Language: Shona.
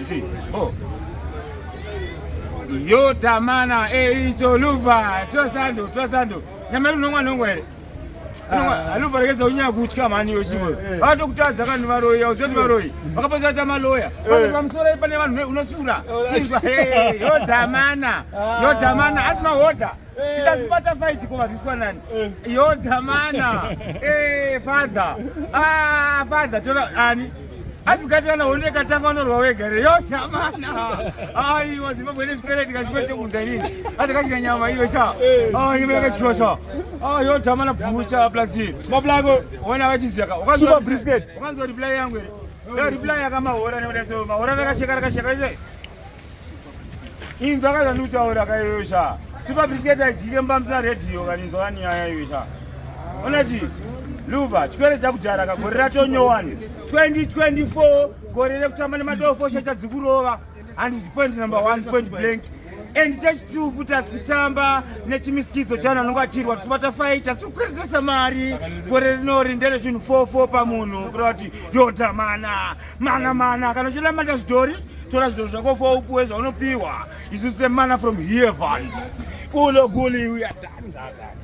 see. Oh. Yo tamana icho luva twasando nyamaru nongwe aluva regeza unya kuchika mani yochiwe bato kutadza kanhu varoya uzoti varoyi vakapoza ta maloya vamsora ipane vanhu unosura yo tamana asima hota isasipata fight kuvariswa nani yo tamana father tora ani asikatana oneka tanga unorwa wegere yo tamana aiwa Zimbabwe nezvipereti kachipete kunza inini atakashika nyama iyo cha imeke chikosha yo tamana bucha plasi mablago ona vachiziyaka super brisket ukanzo reply yangu ere yo reply yakamahora nekudaso mahora rakasheka ise inzo akazandikutaura kaiyosha super brisket ajike mbamsina radio kaninzo kanyaya iyosha onachi luva chikwere chakudhara kagore ratonyowani 2024 gore rekutamba nemadofo chadzigurova and point number 1 point blank and chachitufu futi asikutamba nechimisikidzo chana anonga achirwa tisibata fight asikukweretesa mari gore rinori ndere chinhu 44 pamunhu kureva kuti yota mana kana uchida mata zvidhori tora zvidhori zvako 4 upuwe zvaunopiwa isusu semana from heaven ulo guli we are done